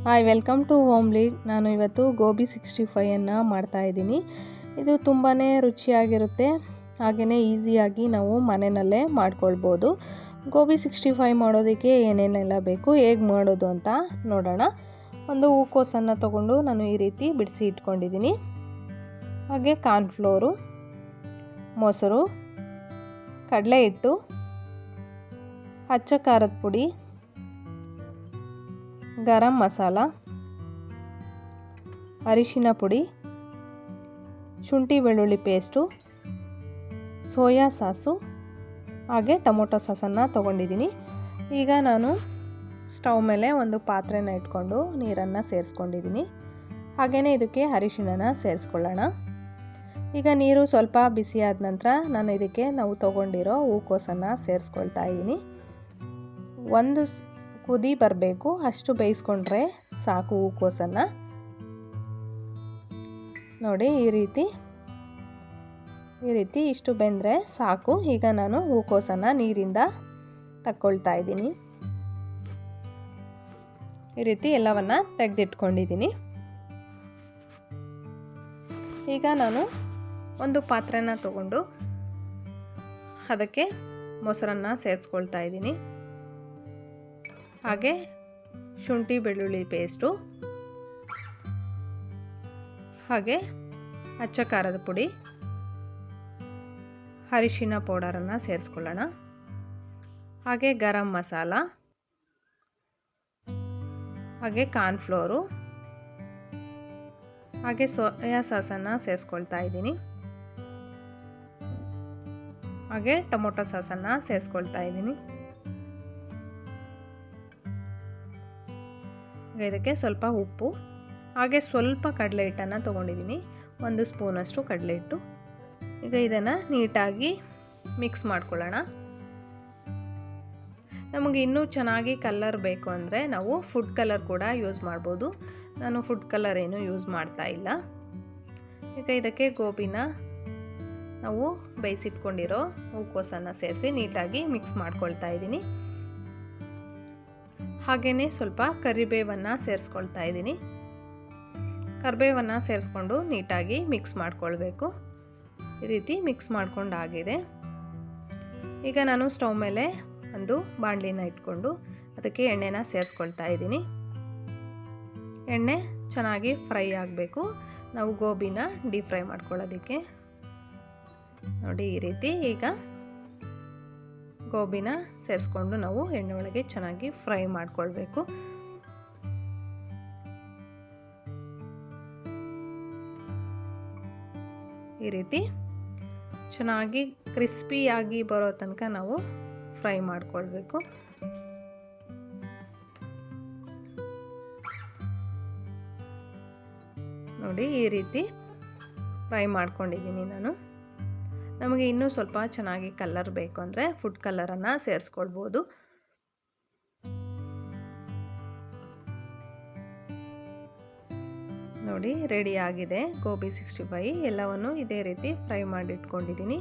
Hi, welcome to homely. ನಾನು ಇವತ್ತು ಗೋಬಿ 65 ಮಾಡ್ತಾಯಿದ್ದೀನಿ. ಇದು ತುಂಬಾ ರುಚಿಯಾಗಿರುತ್ತೆ, ಹಾಗೆಯೇ ಈಸಿಯಾಗಿ ನಾವು ಮನೆಯಲ್ಲೇ ಮಾಡ್ಕೊಳ್ಬೋದು. ಗೋಬಿ 65 ಮಾಡೋದಕ್ಕೆ ಏನೇನೆಲ್ಲ ಬೇಕು, ಹೇಗೆ ಮಾಡೋದು ಅಂತ ನೋಡೋಣ. ಒಂದು ಹೂಕೋಸನ್ನು ತೊಗೊಂಡು ನಾನು ಈ ರೀತಿ ಬಿಡಿಸಿ ಇಟ್ಕೊಂಡಿದ್ದೀನಿ. ಹಾಗೆ ಕಾರ್ನ್ಫ್ಲೋರು, ಮೊಸರು, ಕಡಲೆ ಹಿಟ್ಟು, ಅಚ್ಚ ಖಾರದ ಪುಡಿ, ಗರಂ ಮಸಾಲ, ಅರಿಶಿನ ಪುಡಿ, ಶುಂಠಿ ಬೆಳ್ಳುಳ್ಳಿ ಪೇಸ್ಟು, ಸೋಯಾ ಸಾಸು, ಹಾಗೆ ಟೊಮೊಟೊ ಸಾಸನ್ನು ತೊಗೊಂಡಿದ್ದೀನಿ. ಈಗ ನಾನು ಸ್ಟವ್ ಮೇಲೆ ಒಂದು ಪಾತ್ರೆನ ಇಟ್ಕೊಂಡು ನೀರನ್ನು ಸೇರಿಸ್ಕೊಂಡಿದ್ದೀನಿ. ಹಾಗೆಯೇ ಇದಕ್ಕೆ ಅರಿಶಿಣನ ಸೇರಿಸ್ಕೊಳ್ಳೋಣ. ಈಗ ನೀರು ಸ್ವಲ್ಪ ಬಿಸಿಯಾದ ನಂತರ ನಾನು ಇದಕ್ಕೆ ನಾವು ತೊಗೊಂಡಿರೋ ಹೂಕೋಸನ್ನು ಸೇರಿಸ್ಕೊಳ್ತಾ ಇದ್ದೀನಿ. ಒಂದು ಕುದಿ ಬರಬೇಕು, ಅಷ್ಟು ಬೇಯಿಸ್ಕೊಂಡ್ರೆ ಸಾಕು ಹೂಕೋಸನ್ನು. ನೋಡಿ, ಈ ರೀತಿ ಇಷ್ಟು ಬೆಂದರೆ ಸಾಕು. ಈಗ ನಾನು ಹೂಕೋಸನ್ನು ನೀರಿಂದ ತಕ್ಕೊಳ್ತಾ ಇದ್ದೀನಿ. ಈ ರೀತಿ ಎಲ್ಲವನ್ನು ತೆಗೆದಿಟ್ಕೊಂಡಿದ್ದೀನಿ. ಈಗ ನಾನು ಒಂದು ಪಾತ್ರೆನ ತಗೊಂಡು ಅದಕ್ಕೆ ಮೊಸರನ್ನು ಸೇರಿಸ್ಕೊಳ್ತಾ ಇದ್ದೀನಿ. ಹಾಗೆ ಶುಂಠಿ ಬೆಳ್ಳುಳ್ಳಿ ಪೇಸ್ಟು, ಹಾಗೆ ಅಚ್ಚ ಖಾರದ ಪುಡಿ, ಅರಿಶಿನ ಪೌಡರನ್ನು ಸೇರಿಸ್ಕೊಳ್ಳೋಣ. ಹಾಗೆ ಗರಂ ಮಸಾಲ, ಹಾಗೆ ಕಾರ್ನ್ಫ್ಲೋರು, ಹಾಗೆ ಸೋಯಾ ಸಾಸನ್ನು ಸೇರಿಸ್ಕೊಳ್ತಾ ಇದ್ದೀನಿ. ಹಾಗೆ ಟೊಮೊಟೊ ಸಾಸನ್ನು ಸೇರಿಸ್ಕೊಳ್ತಾ ಇದ್ದೀನಿ. ಇದಕ್ಕೆ ಸ್ವಲ್ಪ ಉಪ್ಪು, ಹಾಗೆ ಸ್ವಲ್ಪ ಕಡಲೆ ಹಿಟ್ಟನ್ನು ತೊಗೊಂಡಿದ್ದೀನಿ, 1 ಸ್ಪೂನಷ್ಟು ಕಡಲೆ ಹಿಟ್ಟು. ಈಗ ಇದನ್ನು ನೀಟಾಗಿ ಮಿಕ್ಸ್ ಮಾಡ್ಕೊಳ್ಳೋಣ. ನಮಗೆ ಇನ್ನೂ ಚೆನ್ನಾಗಿ ಕಲರ್ ಬೇಕು ಅಂದರೆ ನಾವು ಫುಡ್ ಕಲರ್ ಕೂಡ ಯೂಸ್ ಮಾಡ್ಬೋದು. ನಾನು ಫುಡ್ ಕಲರ್ ಏನು ಯೂಸ್ ಮಾಡ್ತಾ ಇಲ್ಲ. ಈಗ ಇದಕ್ಕೆ ಗೋಬಿನ ನಾವು ಬೇಯಿಸಿಟ್ಕೊಂಡಿರೋ ಹೂಕೋಸನ್ನು ಸೇರಿಸಿ ನೀಟಾಗಿ ಮಿಕ್ಸ್ ಮಾಡ್ಕೊಳ್ತಾ ಇದ್ದೀನಿ. ಹಾಗೆಯೇ ಸ್ವಲ್ಪ ಕರಿಬೇವನ್ನು ಸೇರಿಸ್ಕೊಳ್ತಾ ಇದ್ದೀನಿ. ಕರಿಬೇವನ್ನು ಸೇರಿಸ್ಕೊಂಡು ನೀಟಾಗಿ ಮಿಕ್ಸ್ ಮಾಡ್ಕೊಳ್ಬೇಕು. ಈ ರೀತಿ ಮಿಕ್ಸ್ ಮಾಡ್ಕೊಂಡಾಗಿದೆ. ಈಗ ನಾನು ಸ್ಟವ್ ಮೇಲೆ ಒಂದು ಬಾಣಲಿನ ಇಟ್ಕೊಂಡು ಅದಕ್ಕೆ ಎಣ್ಣೆನ ಸೇರಿಸ್ಕೊಳ್ತಾ ಇದ್ದೀನಿ. ಎಣ್ಣೆ ಚೆನ್ನಾಗಿ ಫ್ರೈ ಆಗಬೇಕು, ನಾವು ಗೋಬಿನ ಡೀಪ್ ಫ್ರೈ ಮಾಡ್ಕೊಳ್ಳೋದಕ್ಕೆ. ನೋಡಿ, ಈ ರೀತಿ ಈಗ ಗೋಬಿನ ಸೇರಿಸ್ಕೊಂಡು ನಾವು ಎಣ್ಣೆ ಒಳಗೆ ಚೆನ್ನಾಗಿ ಫ್ರೈ ಮಾಡ್ಕೊಳ್ಬೇಕು. ಈ ರೀತಿ ಚೆನ್ನಾಗಿ ಕ್ರಿಸ್ಪಿಯಾಗಿ ಬರೋ ತನಕ ನಾವು ಫ್ರೈ ಮಾಡ್ಕೊಳ್ಬೇಕು. ನೋಡಿ, ಈ ರೀತಿ ಫ್ರೈ ಮಾಡ್ಕೊಂಡಿದ್ದೀನಿ ನಾನು. ನಮಗೆ ಇನ್ನೂ ಸ್ವಲ್ಪ ಚೆನ್ನಾಗಿ ಕಲರ್ ಬೇಕು ಅಂದರೆ ಫುಡ್ ಕಲರನ್ನು ಸೇರಿಸ್ಕೊಳ್ಬೋದು. ನೋಡಿ, ರೆಡಿ ಆಗಿದೆ ಗೋಬಿ 65. ಎಲ್ಲವನ್ನು ಇದೇ ರೀತಿ ಫ್ರೈ ಮಾಡಿಟ್ಕೊಂಡಿದ್ದೀನಿ.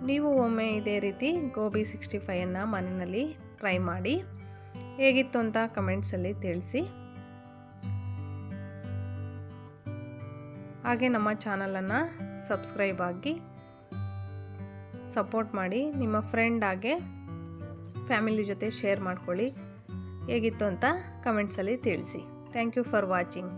ನೀವು ಒಮ್ಮೆ ಇದೇ ರೀತಿ ಗೋಬಿ 65 ಮನೆಯಲ್ಲಿ ಟ್ರೈ ಮಾಡಿ, ಹೇಗಿತ್ತು ಅಂತ ಕಮೆಂಟ್ಸಲ್ಲಿ ತಿಳಿಸಿ. ಹಾಗೆ ನಮ್ಮ ಚಾನಲನ್ನು ಸಬ್ಸ್ಕ್ರೈಬ್ ಆಗಿ ಸಪೋರ್ಟ್ ಮಾಡಿ. ನಿಮ್ಮ ಫ್ರೆಂಡ್ ಹಾಗೆ ಫ್ಯಾಮಿಲಿ ಜೊತೆ ಶೇರ್ ಮಾಡ್ಕೊಳ್ಳಿ. ಹೇಗಿತ್ತು ಅಂತ ಕಮೆಂಟ್ಸಲ್ಲಿ ತಿಳಿಸಿ. Thank you for watching.